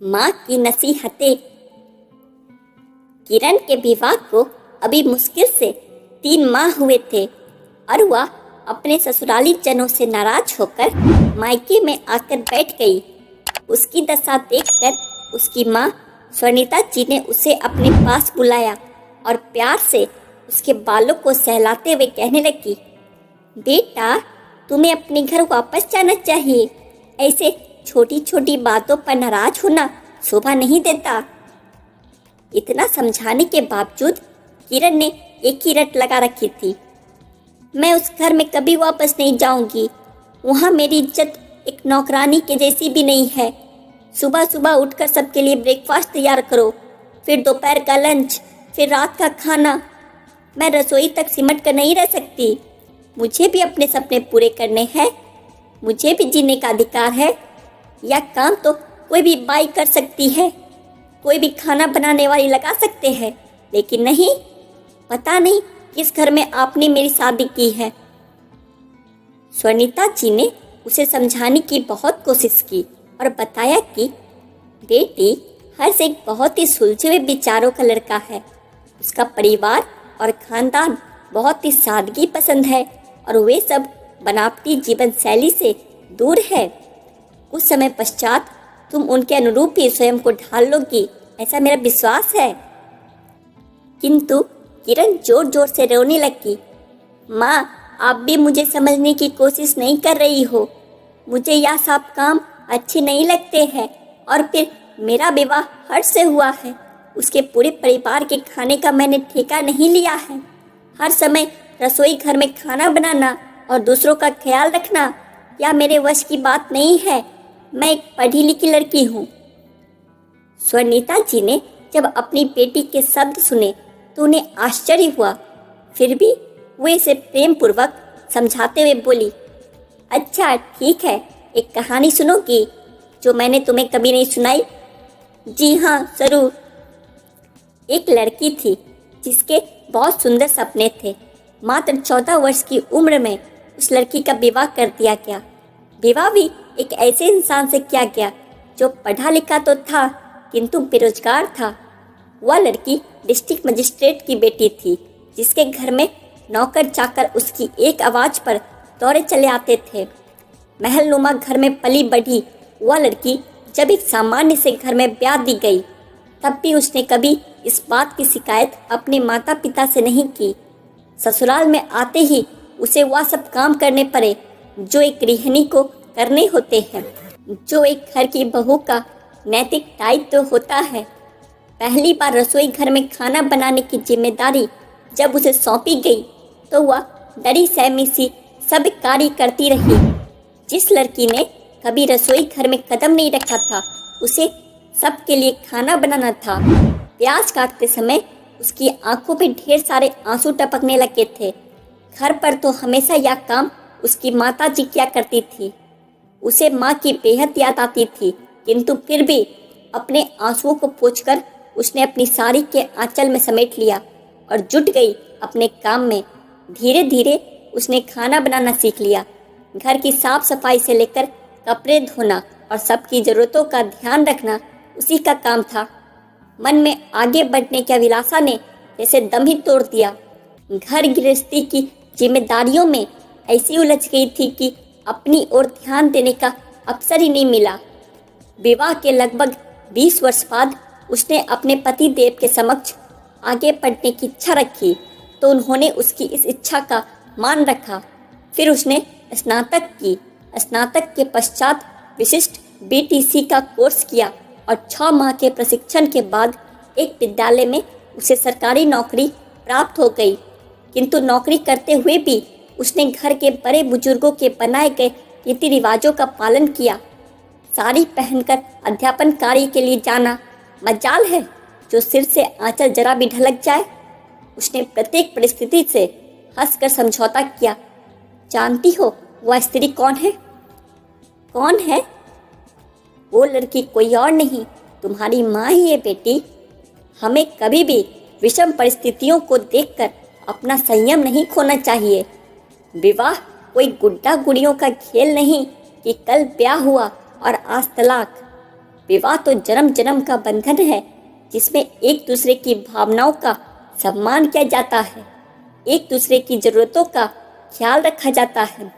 माँ की नसीहतें। किरण के विवाह को अभी मुश्किल से 3 माह हुए थे और वह अपने ससुराली जनों से नाराज होकर मायके में आकर बैठ गई। उसकी दशा देखकर उसकी माँ स्वर्णिता जी ने उसे अपने पास बुलाया और प्यार से उसके बालों को सहलाते हुए कहने लगी, बेटा, तुम्हें अपने घर वापस जाना चाहिए। ऐसे छोटी छोटी बातों पर नाराज होना शोभा नहीं देता। इतना समझाने के बावजूद किरण ने एक ही रट लगा रखी थी, मैं उस घर में कभी वापस नहीं जाऊंगी। वहाँ मेरी इज्जत एक नौकरानी के जैसी भी नहीं है। सुबह सुबह उठकर सबके लिए ब्रेकफास्ट तैयार करो, फिर दोपहर का लंच, फिर रात का खाना। मैं रसोई तक सिमट कर नहीं रह सकती। मुझे भी अपने सपने पूरे करने हैं। मुझे भी जीने का अधिकार है। यह काम तो कोई भी बाई कर सकती है, कोई भी खाना बनाने वाली लगा सकते हैं, लेकिन नहीं, पता नहीं किस घर में आपने मेरी शादी की है। स्वर्णिता जी ने उसे समझाने की बहुत कोशिश की और बताया कि बेटी, हर्ष एक बहुत ही सुलझे हुए विचारों का लड़का है। उसका परिवार और खानदान बहुत ही सादगी पसंद है और वे सब बनावटी जीवन शैली से दूर है। कुछ समय पश्चात तुम उनके अनुरूप ही स्वयं को ढाल लोगी, ऐसा मेरा विश्वास है। किंतु किरण जोर जोर से रोने लगी। माँ, आप भी मुझे समझने की कोशिश नहीं कर रही हो। मुझे यह सब काम अच्छे नहीं लगते हैं और फिर मेरा विवाह हर्ष से हुआ है। उसके पूरे परिवार के खाने का मैंने ठेका नहीं लिया है। हर समय रसोई घर में खाना बनाना और दूसरों का ख्याल रखना यह मेरे वश की बात नहीं है। मैं एक पढ़ी लिखी लड़की हूँ। स्वर्णिता जी ने जब अपनी बेटी के शब्द सुने तो उन्हें आश्चर्य हुआ। फिर भी वे इसे प्रेम पूर्वक समझाते हुए बोली, अच्छा ठीक है, एक कहानी सुनोगी जो मैंने तुम्हें कभी नहीं सुनाई? जी हाँ, जरूर। एक लड़की थी जिसके बहुत सुंदर सपने थे। मात्र 14 वर्ष की उम्र में उस लड़की का विवाह कर दिया गया। विवाह भी एक ऐसे इंसान से किया गया जो पढ़ा लिखा तो था किंतु बेरोजगार था। वह लड़की डिस्ट्रिक्ट मजिस्ट्रेट की बेटी थी जिसके घर में नौकर चाकर उसकी एक आवाज़ पर दौड़े चले आते थे। महलनुमा घर में पली बढ़ी वह लड़की जब एक सामान्य से घर में ब्याह दी गई तब भी उसने कभी इस बात की शिकायत अपने माता पिता से नहीं की। ससुराल में आते ही उसे वह सब काम करने पड़े जो एक गृहिणी को करने होते हैं, जो एक घर की बहू का नैतिक दायित्व होता है। पहली बार रसोई घर में खाना बनाने की जिम्मेदारी जब उसे सौंपी गई तो वह डरी सहमी सी सब कार्य करती रही। जिस लड़की ने कभी रसोई घर में कदम नहीं रखा था, उसे सबके लिए खाना बनाना था। प्याज काटते समय उसकी आंखों पे ढेर सारे आंसू टपकने लगे थे। घर पर तो हमेशा यह काम उसकी माता जी किया करती थी। उसे माँ की बेहद याद आती थी, किंतु फिर भी अपने आंसुओं को पोंछकर उसने अपनी साड़ी के आंचल में समेट लिया और जुट गई अपने काम में। धीरे धीरे उसने खाना बनाना सीख लिया। घर की साफ सफाई से लेकर कपड़े धोना और सबकी ज़रूरतों का ध्यान रखना उसी का काम था। मन में आगे बढ़ने की अभिलाषा ने जैसे दम ही तोड़ दिया। घर गृहस्थी की जिम्मेदारियों में ऐसी उलझ गई थी कि अपनी ओर ध्यान देने का अवसर ही नहीं मिला। विवाह के लगभग 20 वर्ष बाद उसने अपने पति देव के समक्ष आगे बढ़ने की इच्छा रखी तो उन्होंने उसकी इस इच्छा का मान रखा। फिर उसने स्नातक की। स्नातक के पश्चात विशिष्ट बीटीसी का कोर्स किया और 6 माह के प्रशिक्षण के बाद एक विद्यालय में उसे सरकारी नौकरी प्राप्त हो गई। किंतु नौकरी करते हुए भी उसने घर के बड़े बुजुर्गों के बनाए गए रीति रिवाजों का पालन किया। साड़ी पहनकर अध्यापन कार्य के लिए जाना मजाल है जो सिर से आंचल जरा भी ढलक जाए। उसने प्रत्येक परिस्थिति से हंसकर समझौता किया। जानती हो वह स्त्री कौन है? कौन है? वो लड़की कोई और नहीं, तुम्हारी माँ ही है बेटी। हमें कभी भी विषम परिस्थितियों को देखकर अपना संयम नहीं खोना चाहिए। विवाह कोई गुड्डा गुड़ियों का खेल नहीं कि कल ब्याह हुआ और आज तलाक। विवाह तो जन्म जन्म का बंधन है, जिसमें एक दूसरे की भावनाओं का सम्मान किया जाता है, एक दूसरे की जरूरतों का ख्याल रखा जाता है।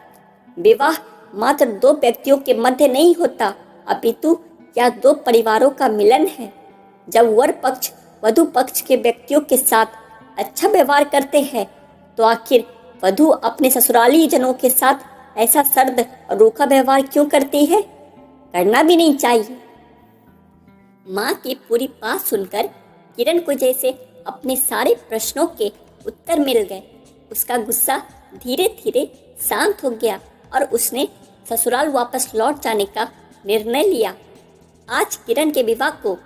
विवाह मात्र दो व्यक्तियों के मध्य नहीं होता, अपितु यह दो परिवारों का मिलन है। जब वर पक्ष वधु पक्ष के व्यक्तियों के साथ अच्छा व्यवहार करते हैं, तो आखिर वधु अपने ससुराली जनों के साथ ऐसा सर्द और रूखा व्यवहार क्यों करती है? करना भी नहीं चाहिए। माँ की पूरी बात सुनकर किरण को जैसे अपने सारे प्रश्नों के उत्तर मिल गए। उसका गुस्सा धीरे धीरे शांत हो गया और उसने ससुराल वापस लौट जाने का निर्णय लिया। आज किरण के विवाह को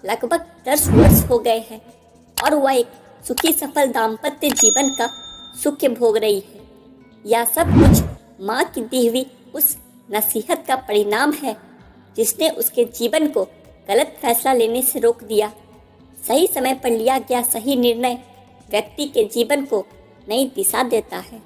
लगभग 10 वर्ष हो गए हैं और वह एक सुखी सफल दाम्पत्य जीवन का सुख भोग रही है। यह सब कुछ माँ की दी हुई उस नसीहत का परिणाम है, जिसने उसके जीवन को गलत फैसला लेने से रोक दिया। सही समय पर लिया गया सही निर्णय व्यक्ति के जीवन को नई दिशा देता है।